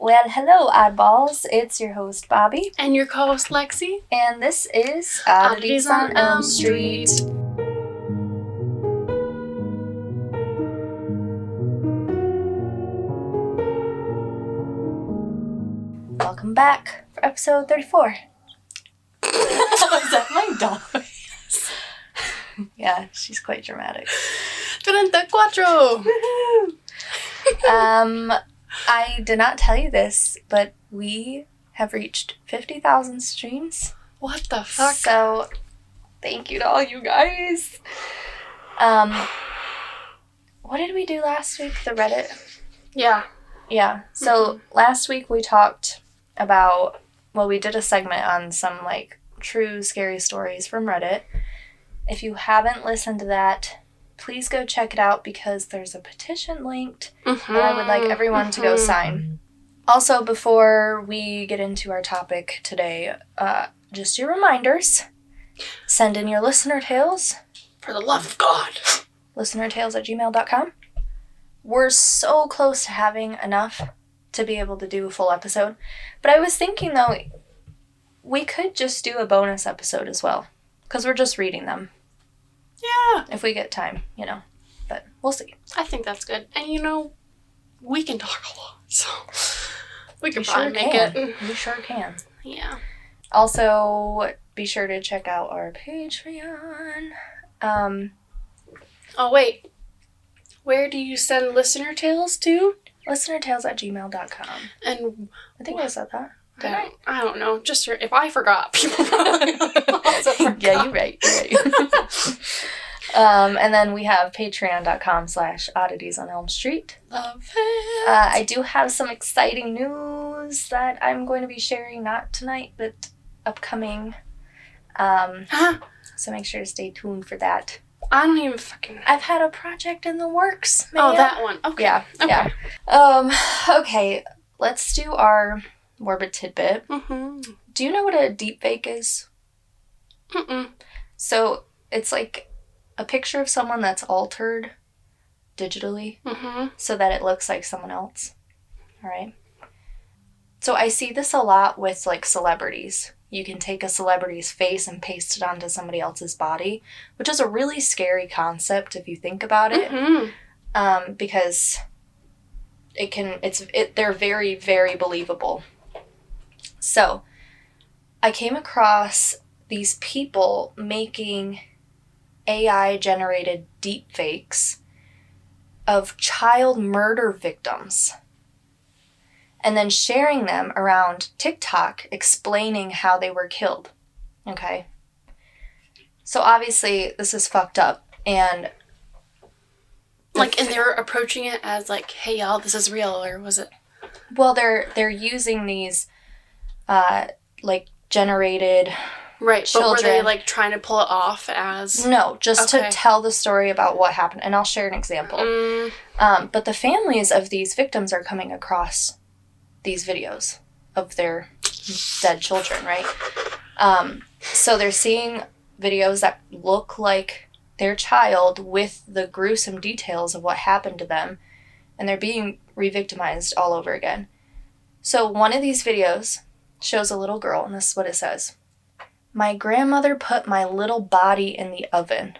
Well, hello, oddballs. It's your host, Bobby. And your co-host, Lexi. And this is Oddities on Elm Street. Welcome back for episode 34. Was that my dog? Yeah, she's quite dramatic. 34! I did not tell you this, but we have reached 50,000 streams. What the fuck? So, thank you to all you guys. What did we do last week? The Reddit? Yeah. Yeah. So, last week we talked about, we did a segment on some, true scary stories from Reddit. If you haven't listened to that, please go check it out because there's a petition linked that I would like everyone to go sign. Also, before we get into our topic today, just your reminders. Send in your listener tales. For the love of God. listenertales@gmail.com. We're so close to having enough to be able to do a full episode. But I was thinking, though, we could just do a bonus episode as well. Because we're just reading them. Yeah. If we get time, But we'll see. I think that's good. And we can talk a lot, so we can probably make it. We sure can. Yeah. Also, be sure to check out our Patreon. Oh, wait. Where do you send listener tales to? listenertales@gmail.com. And I think I said that. I don't know. Just if I forgot, people probably also forgot. Yeah, you're right. And then we have patreon.com/oddities on Elm Street. Love it. I do have some exciting news that I'm going to be sharing, not tonight, but upcoming. So make sure to stay tuned for that. I don't even fucking... I've had a project in the works, man. Oh, that one. Okay. Yeah. Okay. Yeah. Okay, let's do our morbid tidbit. Mm-hmm. Do you know what a deepfake is? Mm-mm. So, it's like a picture of someone that's altered digitally so that it looks like someone else. All right? So, I see this a lot with, celebrities. You can take a celebrity's face and paste it onto somebody else's body, which is a really scary concept if you think about it. Because they're very, very believable. So, I came across these people making AI-generated deepfakes of child murder victims and then sharing them around TikTok explaining how they were killed. Okay? So, obviously, this is fucked up, and... and they're approaching it as, hey, y'all, this is real, or was it... Well, they're using these... generated right, children. But were they, trying to pull it off as... No, just to tell the story about what happened. And I'll share an example. But the families of these victims are coming across these videos of their dead children, right? So they're seeing videos that look like their child with the gruesome details of what happened to them. And they're being re-victimized all over again. So one of these videos... shows a little girl, and this is what it says. My grandmother put my little body in the oven.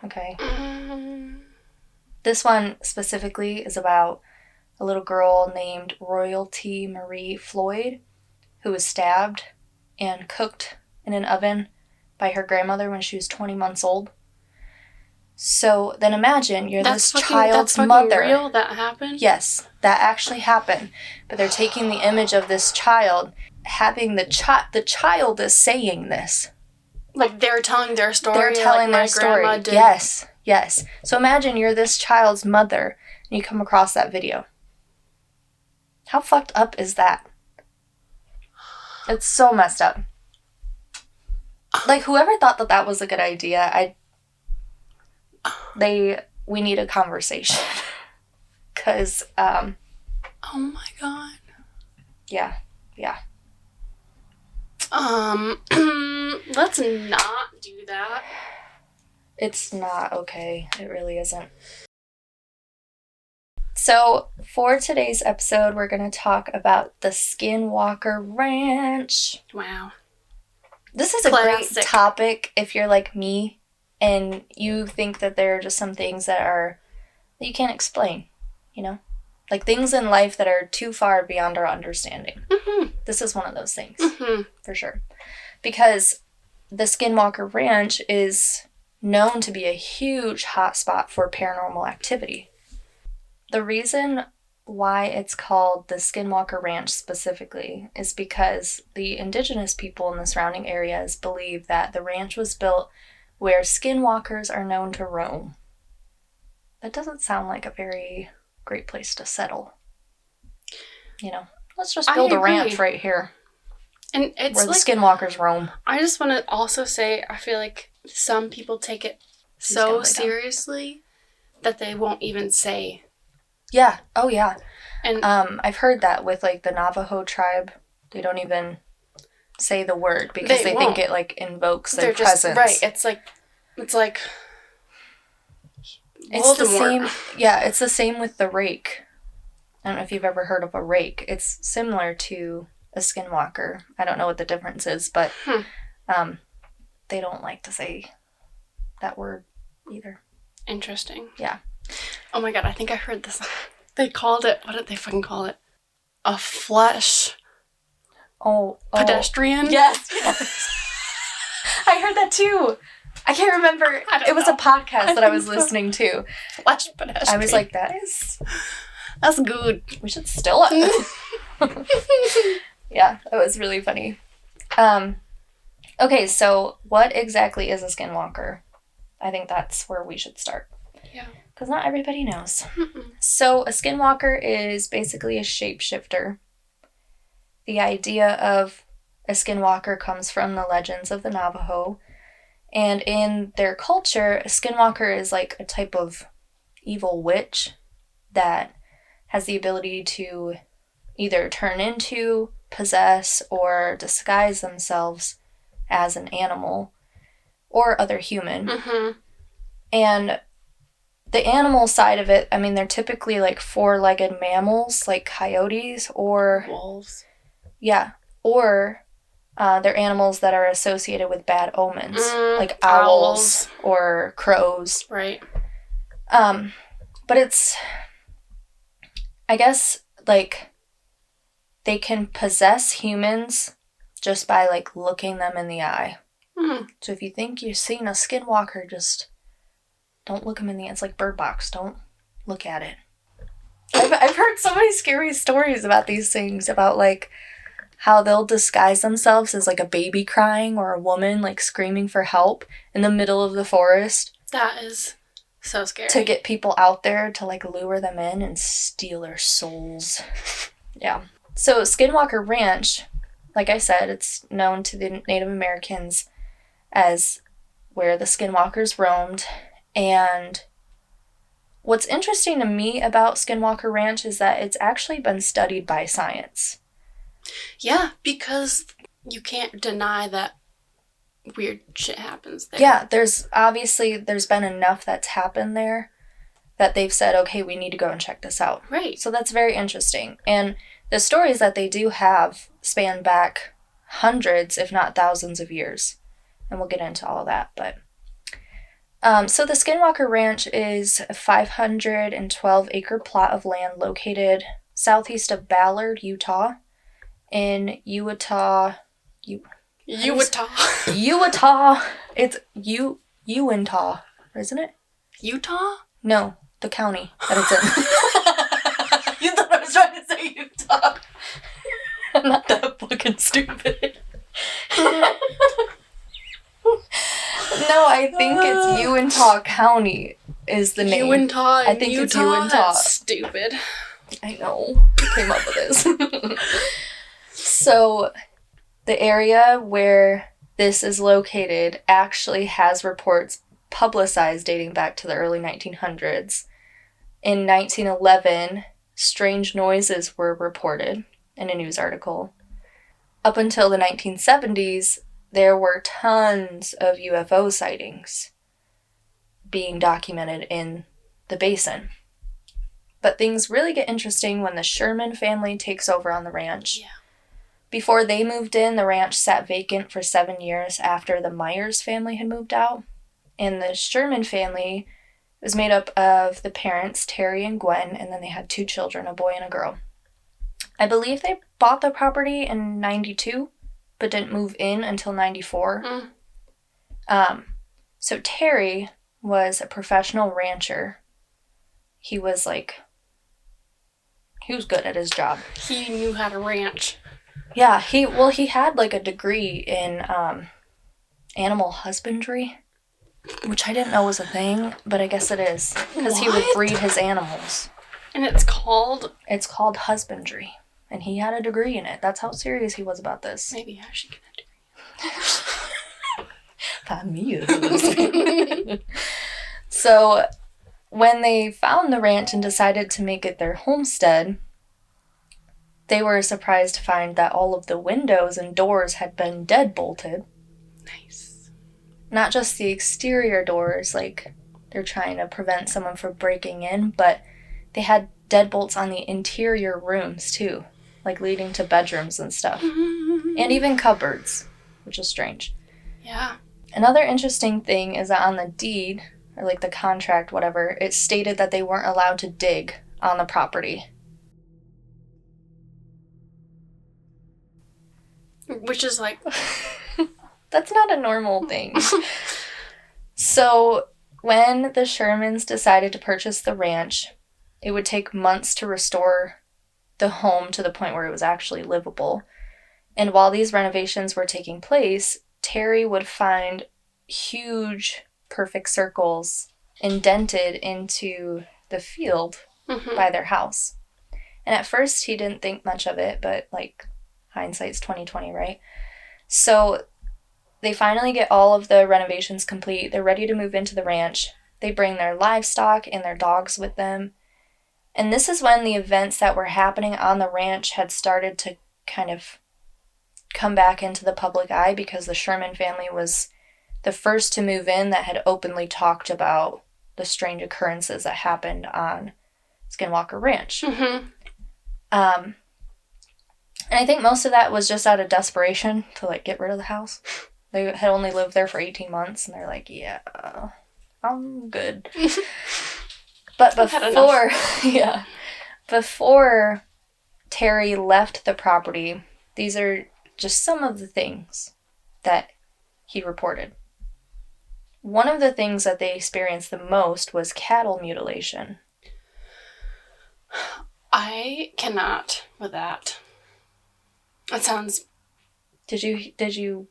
Okay. This one specifically is about a little girl named Royalty Marie Floyd, who was stabbed and cooked in an oven by her grandmother when she was 20 months old. So then imagine you're this child's mother. That's real? That happened? Yes, that actually happened. But they're taking the image of this child, having the child is saying this. They're telling their story. They're telling their story. Yes. So imagine you're this child's mother and you come across that video. How fucked up is that? It's so messed up. Whoever thought that was a good idea, we need a conversation. Because, oh my God. Yeah. Let's not do that. It's not okay. It really isn't. So for today's episode, we're going to talk about the Skinwalker Ranch. Wow. This is a great topic if you're like me and you think that there are just some things that you can't explain, you know? Like things in life that are too far beyond our understanding. Mm-hmm. This is one of those things, for sure. Because the Skinwalker Ranch is known to be a huge hotspot for paranormal activity. The reason why it's called the Skinwalker Ranch specifically is because the Indigenous people in the surrounding areas believe that the ranch was built where skinwalkers are known to roam. That doesn't sound like a very great place to settle. You know, let's just build a ranch right here. And it's where the skinwalkers roam. I just want to also say, I feel like some people take it so seriously that they won't even say. Yeah. Oh, yeah. And I've heard that with like the Navajo tribe. They don't even say the word because they think it like invokes their presence. Right. It's like Voldemort. It's the same. Yeah, it's the same with the rake. I don't know if you've ever heard of a rake. It's similar to a skinwalker. I don't know what the difference is, but they don't like to say that word either. Interesting. Yeah. Oh my god, I think I heard this. They called it, what did they fucking call it? A flesh pedestrian? Yes. I heard that too. I can't remember. It was a podcast that I was listening to. Flesh pedestrian. I was like, that's good. We should steal it. Yeah, that was really funny. Okay, so what exactly is a skinwalker? I think that's where we should start. Yeah. Because not everybody knows. So a skinwalker is basically a shapeshifter. The idea of a skinwalker comes from the legends of the Navajo. And in their culture, a skinwalker is like a type of evil witch that has the ability to either turn into, possess, or disguise themselves as an animal or other human. Mm-hmm. And the animal side of it, I mean, they're typically like four-legged mammals, like coyotes or... wolves. Yeah. Or they're animals that are associated with bad omens, like owls or crows. Right. But it's... I guess, like, they can possess humans just by, like, looking them in the eye. Mm. So if you think you've seen a skinwalker, just don't look them in the eye. It's like Bird Box. Don't look at it. I've heard so many scary stories about these things, about, like, how they'll disguise themselves as, like, a baby crying or a woman, like, screaming for help in the middle of the forest. That is so scary. To get people out there to, like, lure them in and steal their souls. Yeah. So Skinwalker Ranch, like I said, it's known to the Native Americans as where the skinwalkers roamed. And what's interesting to me about Skinwalker Ranch is that it's actually been studied by science. Yeah, because you can't deny that weird shit happens there. Yeah, there's been enough that's happened there that they've said, okay, we need to go and check this out. Right. So that's very interesting. And the stories that they do have span back hundreds, if not thousands of years. And we'll get into all that. But so the Skinwalker Ranch is a 512-acre plot of land located southeast of Ballard, Utah, in Uinta. It's Uinta, isn't it? Utah? No, the county that it's in. You thought I was trying to say Utah. I'm not that fucking stupid. No, I think it's Uinta County is the name. Uinta I think Utah? It's Uinta. That's stupid. I know. I came up with this. So, the area where this is located actually has reports publicized dating back to the early 1900s. In 1911, strange noises were reported in a news article. Up until the 1970s, there were tons of UFO sightings being documented in the basin. But things really get interesting when the Sherman family takes over on the ranch. Yeah. Before they moved in, the ranch sat vacant for 7 years after the Myers family had moved out. And the Sherman family was made up of the parents, Terry and Gwen, and then they had 2 children, a boy and a girl. I believe they bought the property in 92, but didn't move in until 94. So Terry was a professional rancher. He was good at his job. He knew how to ranch. Yeah, he had like a degree in animal husbandry, which I didn't know was a thing, but I guess it is, because he would breed his animals. And it's called husbandry, and he had a degree in it. That's how serious he was about this. Maybe I should get a degree. Find me a husband. So when they found the ranch and decided to make it their homestead, they were surprised to find that all of the windows and doors had been deadbolted. Nice. Not just the exterior doors, like they're trying to prevent someone from breaking in, but they had deadbolts on the interior rooms too, like leading to bedrooms and stuff. And even cupboards, which is strange. Yeah. Another interesting thing is that on the deed, or like the contract, whatever, it stated that they weren't allowed to dig on the property. Which is like... That's not a normal thing. So when the Shermans decided to purchase the ranch, it would take months to restore the home to the point where it was actually livable. And while these renovations were taking place, Terry would find huge perfect circles indented into the field by their house. And at first he didn't think much of it, but like hindsight's 20/20, right? So they finally get all of the renovations complete. They're ready to move into the ranch. They bring their livestock and their dogs with them. And this is when the events that were happening on the ranch had started to kind of come back into the public eye, because the Sherman family was the first to move in that had openly talked about the strange occurrences that happened on Skinwalker Ranch. And I think most of that was just out of desperation to like get rid of the house. They had only lived there for 18 months, and they're like, yeah, I'm good. But before Terry left the property, these are just some of the things that he reported. One of the things that they experienced the most was cattle mutilation. I cannot with that. It sounds... Did you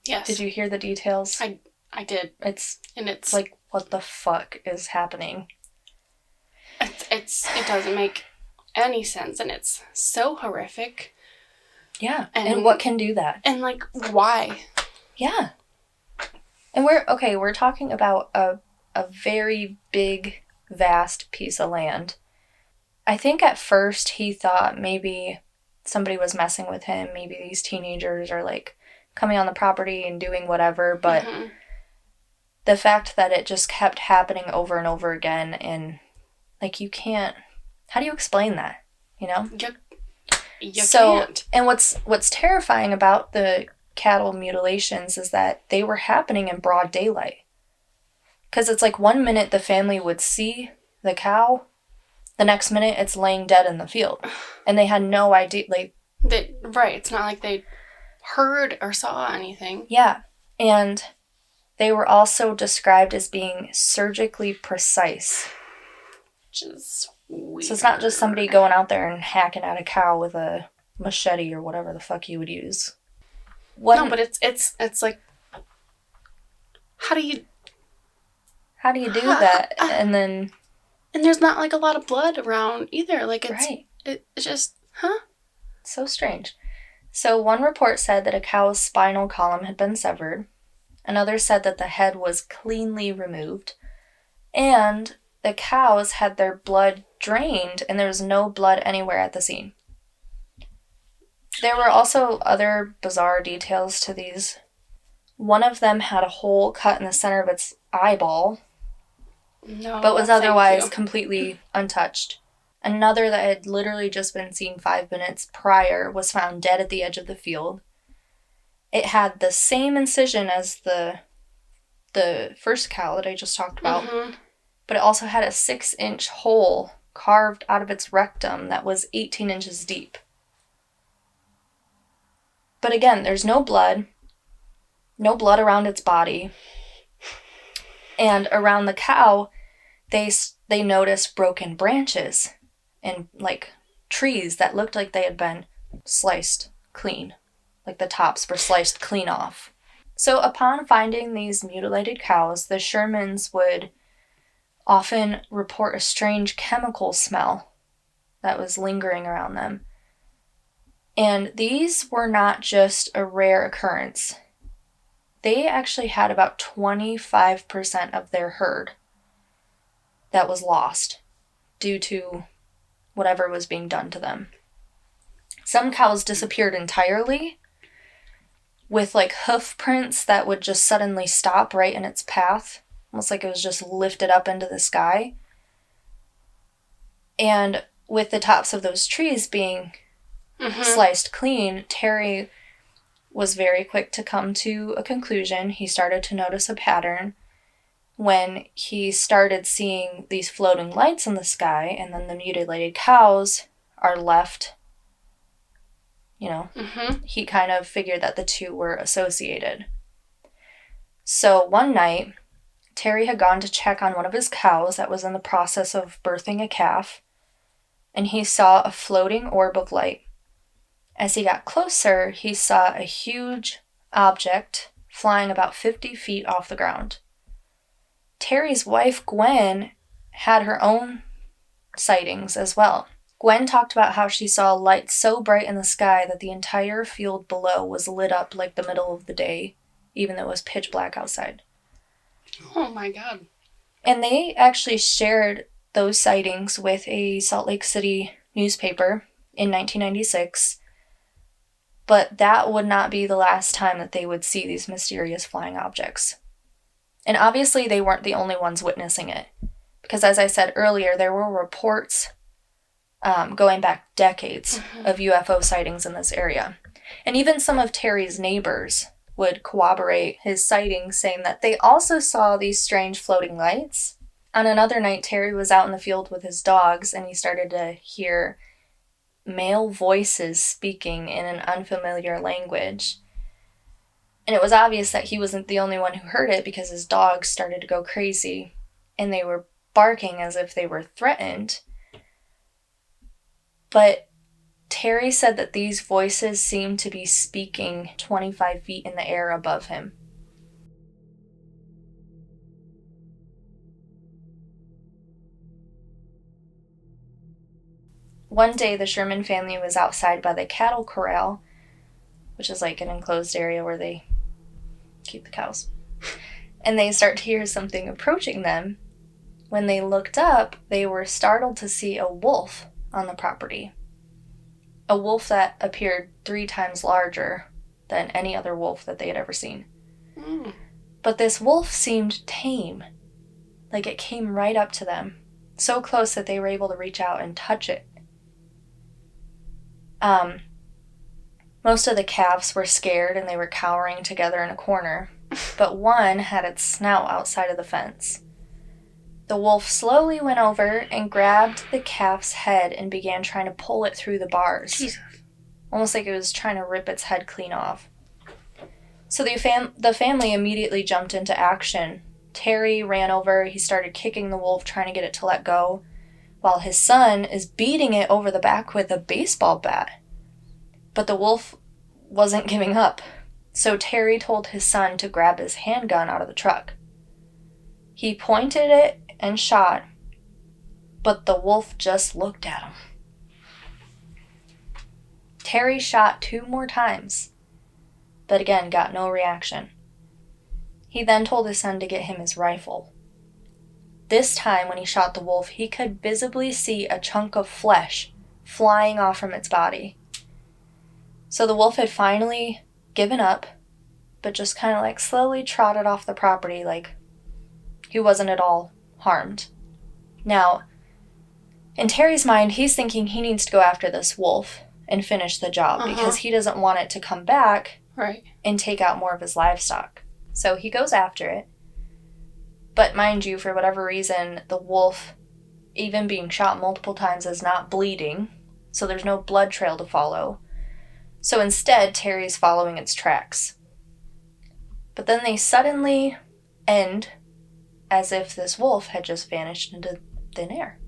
Yes. Did you hear the details? I did. It's it's like, what the fuck is happening? It doesn't make any sense, and it's so horrific. Yeah. And what can do that? And like, why? Yeah. And we're talking about a very big, vast piece of land. I think at first he thought maybe somebody was messing with him. Maybe these teenagers are like coming on the property and doing whatever. But the fact that it just kept happening over and over again, and like, you can't... How do you explain that? You know? You can't. And what's terrifying about the cattle mutilations is that they were happening in broad daylight. Because it's like 1 minute the family would see the cow, the next minute it's laying dead in the field. And they had no idea. Right. It's not like they heard or saw anything. Yeah. And they were also described as being surgically precise. Which is weird. So it's not just somebody going out there and hacking at a cow with a machete or whatever the fuck you would use. No, but it's like, how do you do that? And there's not like a lot of blood around either. Like, it's right. It's just, So strange. So one report said that a cow's spinal column had been severed. Another said that the head was cleanly removed. And the cows had their blood drained, and there was no blood anywhere at the scene. There were also other bizarre details to these. One of them had a hole cut in the center of its eyeball. No, but was otherwise completely untouched. Another that had literally just been seen 5 minutes prior was found dead at the edge of the field. It had the same incision as the first cow that I just talked about, but it also had a 6-inch hole carved out of its rectum that was 18 inches deep. But again, there's no blood around its body, and around the cow, they noticed broken branches and like trees that looked like they had been sliced clean, like the tops were sliced clean off. So upon finding these mutilated cows, the Shermans would often report a strange chemical smell that was lingering around them. And these were not just a rare occurrence. They actually had about 25% of their herd that was lost due to whatever was being done to them. Some cows disappeared entirely, with like hoof prints that would just suddenly stop right in its path, almost like it was just lifted up into the sky. And with the tops of those trees being sliced clean, Terry was very quick to come to a conclusion. He started to notice a pattern when he started seeing these floating lights in the sky, and then the mutilated cows are left. He kind of figured that the two were associated. So one night, Terry had gone to check on one of his cows that was in the process of birthing a calf, and he saw a floating orb of light. As he got closer, he saw a huge object flying about 50 feet off the ground. Terry's wife, Gwen, had her own sightings as well. Gwen talked about how she saw a light so bright in the sky that the entire field below was lit up like the middle of the day, even though it was pitch black outside. Oh my God. And they actually shared those sightings with a Salt Lake City newspaper in 1996, but that would not be the last time that they would see these mysterious flying objects. And obviously they weren't the only ones witnessing it, because as I said earlier, there were reports going back decades of UFO sightings in this area. And even some of Terry's neighbors would corroborate his sightings, saying that they also saw these strange floating lights. On another night, Terry was out in the field with his dogs, and he started to hear male voices speaking in an unfamiliar language. And it was obvious that he wasn't the only one who heard it, because his dogs started to go crazy, and they were barking as if they were threatened. But Terry said that these voices seemed to be speaking 25 feet in the air above him. One day, the Sherman family was outside by the cattle corral, which is like an enclosed area where they keep the cows. And they start to hear something approaching them. When they looked up, they were startled to see a wolf on the property. A wolf that appeared 3 times larger than any other wolf that they had ever seen. But this wolf seemed tame. Like it came right up to them, so close that they were able to reach out and touch it. Most of the calves were scared and they were cowering together in a corner, but one had its snout outside of the fence. The wolf slowly went over and grabbed the calf's head and began trying to pull it through the bars. Jesus. Almost like it was trying to rip its head clean off. So the family immediately jumped into action. Terry ran over, he started kicking the wolf, trying to get it to let go, while his son is beating it over the back with a baseball bat. But the wolf wasn't giving up. So Terry told his son to grab his handgun out of the truck. He pointed it and shot, but the wolf just looked at him. Terry shot 2 more times, but again got no reaction. He then told his son to get him his rifle. This time, when he shot the wolf, he could visibly see a chunk of flesh flying off from its body. So the wolf had finally given up, but just kind of like slowly trotted off the property like he wasn't at all harmed. Now, in Terry's mind, he's thinking he needs to go after this wolf and finish the job because he doesn't want it to come back and take out more of his livestock. So he goes after it. But mind you, for whatever reason, the wolf, even being shot multiple times, is not bleeding. So there's no blood trail to follow. So instead, Terry's following its tracks. But then they suddenly end as if this wolf had just vanished into thin air.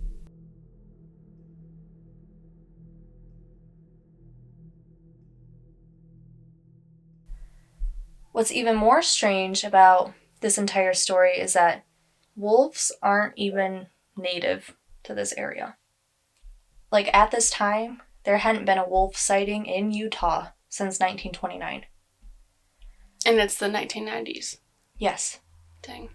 What's even more strange about this entire story is that wolves aren't even native to this area. Like, at this time, there hadn't been a wolf sighting in Utah since 1929. And it's the 1990s. Yes. Dang.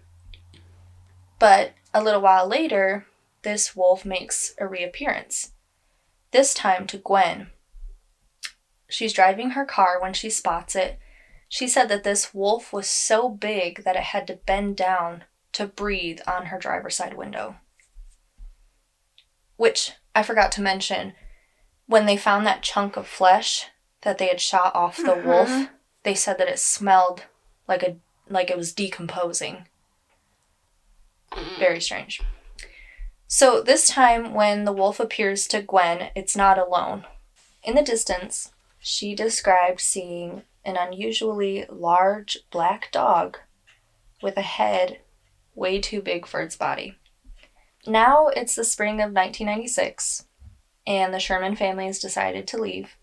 But a little while later, this wolf makes a reappearance. This time to Gwen. She's driving her car when she spots it. She said that this wolf was so big that it had to bend down to breathe on her driver's side window. Which, I forgot to mention, when they found that chunk of flesh that they had shot off the wolf, they said that it smelled like it was decomposing. Very strange. So this time when the wolf appears to Gwen, it's not alone. In the distance, she described seeing an unusually large black dog with a head way too big for its body. Now it's the spring of 1996, and the Sherman family has decided to leave.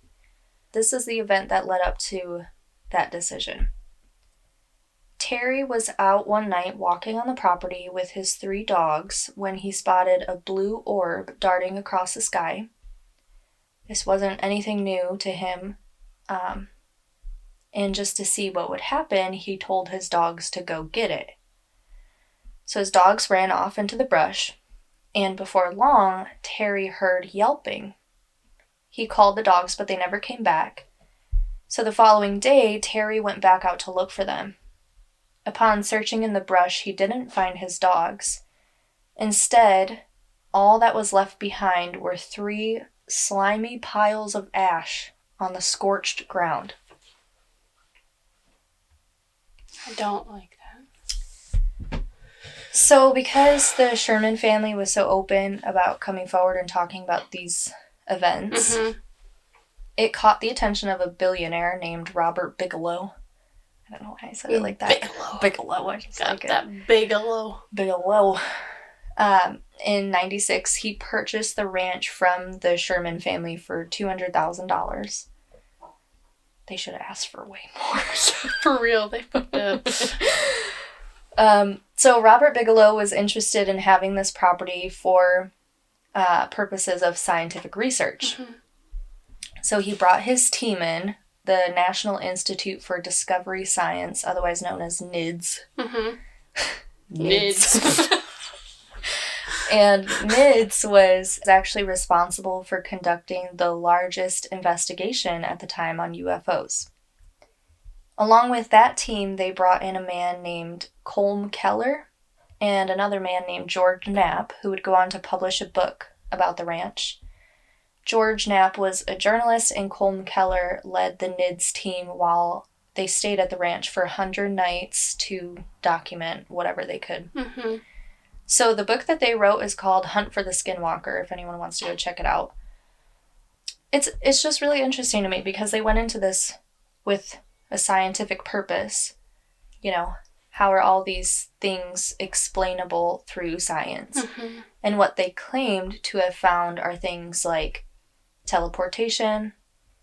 This is the event that led up to that decision. Terry was out one night walking on the property with his 3 dogs when he spotted a blue orb darting across the sky. This wasn't anything new to him, and just to see what would happen, he told his dogs to go get it. So his dogs ran off into the brush, and before long, Terry heard yelping. He called the dogs, but they never came back. So the following day, Terry went back out to look for them. Upon searching in the brush, he didn't find his dogs. Instead, all that was left behind were 3 slimy piles of ash on the scorched ground. I don't like that. So because the Sherman family was so open about coming forward and talking about these events, it caught the attention of a billionaire named Robert Bigelow. I don't know why I said it like that. Bigelow. I just got like that it. Bigelow. In 96, he purchased the ranch from the Sherman family for $200,000. They should have asked for way more. For real, they fucked up. So Robert Bigelow was interested in having this property for purposes of scientific research. So he brought his team in, the National Institute for Discovery Science, otherwise known as NIDS. NIDS. And NIDS was actually responsible for conducting the largest investigation at the time on UFOs. Along with that team, they brought in a man named Colm Keller and another man named George Knapp, who would go on to publish a book about the ranch. George Knapp was a journalist, and Colm Keller led the NIDS team while they stayed at the ranch for 100 nights to document whatever they could. So the book that they wrote is called Hunt for the Skinwalker, if anyone wants to go check it out. It's just really interesting to me because they went into this with a scientific purpose. You know, how are all these things explainable through science? And what they claimed to have found are things like teleportation,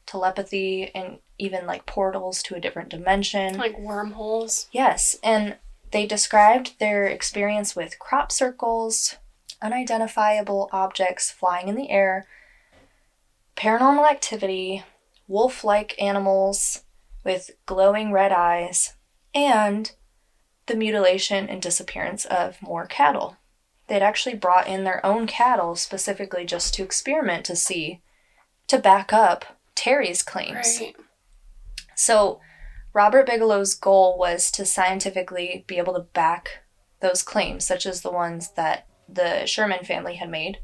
telepathy, and even like portals to a different dimension. Like wormholes. Yes, and they described their experience with crop circles, unidentifiable objects flying in the air, paranormal activity, wolf-like animals with glowing red eyes, and the mutilation and disappearance of more cattle. They'd actually brought in their own cattle specifically just to experiment to back up Terry's claims. Right. So Robert Bigelow's goal was to scientifically be able to back those claims, such as the ones that the Sherman family had made.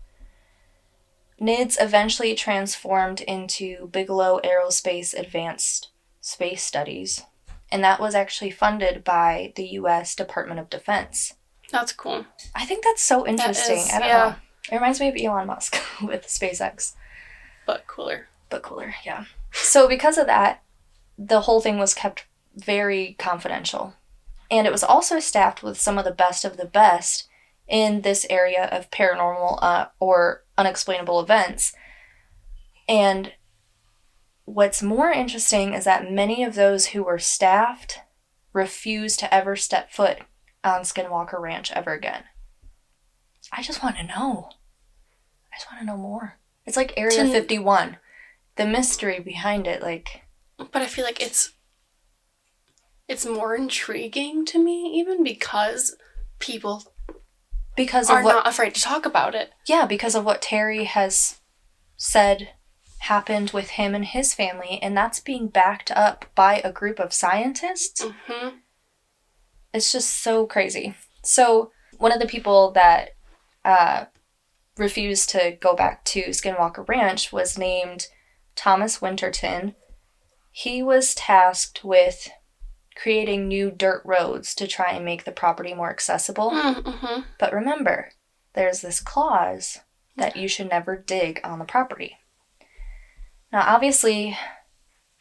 NIDS eventually transformed into Bigelow Aerospace Advanced Space Studies, and that was actually funded by the U.S. Department of Defense. That's cool. I think that's so interesting. I don't know. It reminds me of Elon Musk with SpaceX. But cooler. Yeah. So because of that, the whole thing was kept very confidential. And it was also staffed with some of the best in this area of paranormal or unexplainable events. And what's more interesting is that many of those who were staffed refused to ever step foot on Skinwalker Ranch ever again. I just want to know. I just want to know more. It's like Area 51. The mystery behind it, like... But I feel like it's more intriguing to me, even because people are not afraid to talk about it. Yeah, because of what Terry has said happened with him and his family, and that's being backed up by a group of scientists. Mm-hmm. It's just so crazy. So, one of the people that refused to go back to Skinwalker Ranch was named Thomas Winterton. He was tasked with creating new dirt roads to try and make the property more accessible. Mm-hmm. But remember, there's this clause that you should never dig on the property. Now, obviously,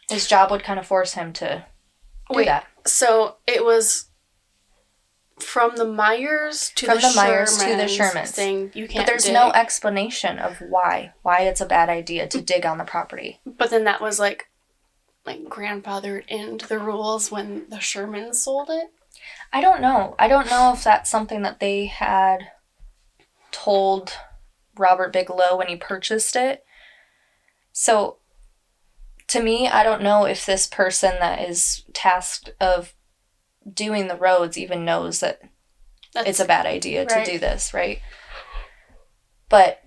his job would kind of force him to do that. So it was from the Myers to the Shermans saying you can't dig. But there's no explanation of why it's a bad idea to dig on the property. But then that was like grandfathered into the rules when the Shermans sold it? I don't know. I don't know if that's something that they had told Robert Bigelow when he purchased it. So, to me, I don't know if this person that is tasked of doing the roads even knows that it's a bad idea to do this, right? But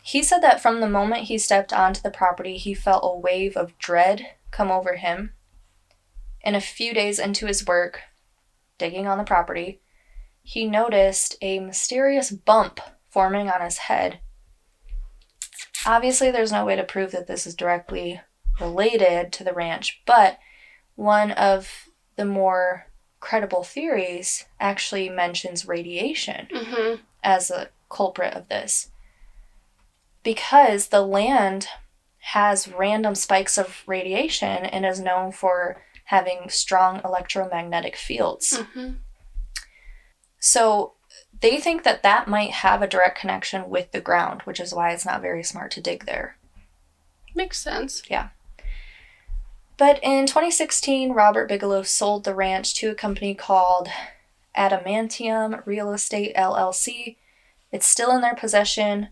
he said that from the moment he stepped onto the property, he felt a wave of dread come over him. And a few days into his work, digging on the property, he noticed a mysterious bump forming on his head. Obviously, there's no way to prove that this is directly related to the ranch, but one of the more credible theories actually mentions radiation as a culprit of this. Because the land has random spikes of radiation and is known for having strong electromagnetic fields. So they think that that might have a direct connection with the ground, which is why it's not very smart to dig there. Makes sense. Yeah. But in 2016, Robert Bigelow sold the ranch to a company called Adamantium Real Estate LLC. It's still in their possession.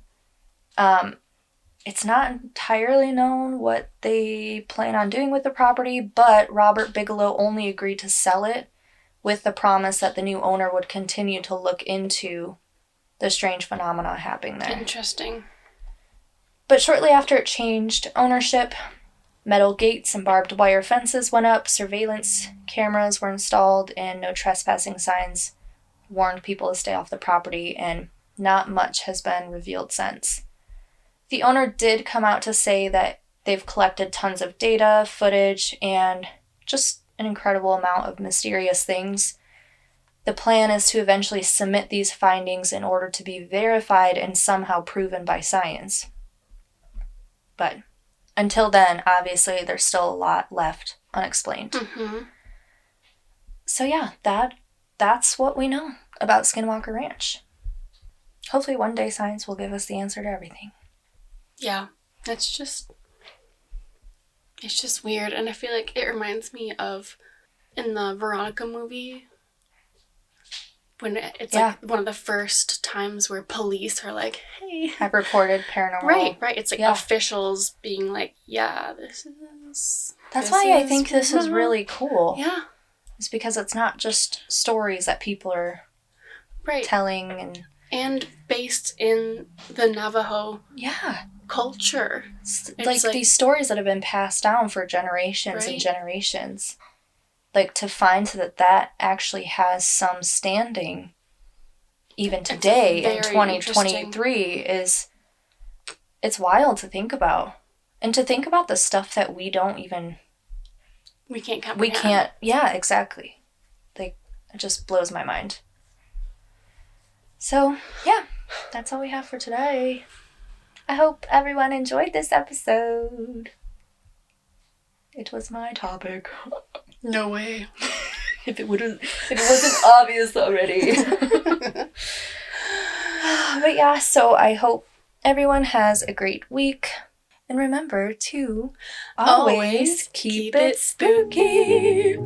It's not entirely known what they plan on doing with the property, but Robert Bigelow only agreed to sell it with the promise that the new owner would continue to look into the strange phenomena happening there. Interesting. But shortly after it changed ownership, metal gates and barbed wire fences went up, surveillance cameras were installed, and no trespassing signs warned people to stay off the property, and not much has been revealed since. The owner did come out to say that they've collected tons of data, footage, and just an incredible amount of mysterious things. The plan is to eventually submit these findings in order to be verified and somehow proven by science. But until then, obviously, there's still a lot left unexplained. So yeah, that's what we know about Skinwalker Ranch. Hopefully one day science will give us the answer to everything. Yeah, it's just weird, and I feel like it reminds me of in the Veronica movie when it's like one of the first times where police are like, hey, I've reported paranormal. Right. It's like officials being like, yeah, this is. That's why I think this is really cool. Yeah. It's because it's not just stories that people are telling and based in the Navajo culture. It's like these stories that have been passed down for generations and generations. Like, to find that actually has some standing even today in very 2023 it's wild to think about. And to think about the stuff that we don't even... We can't comprehend. We can't... Yeah, exactly. Like, it just blows my mind. So, yeah, that's all we have for today. I hope everyone enjoyed this episode. It was my topic. No way. If it wasn't obvious already. But yeah, so I hope everyone has a great week. And remember to always keep it spooky.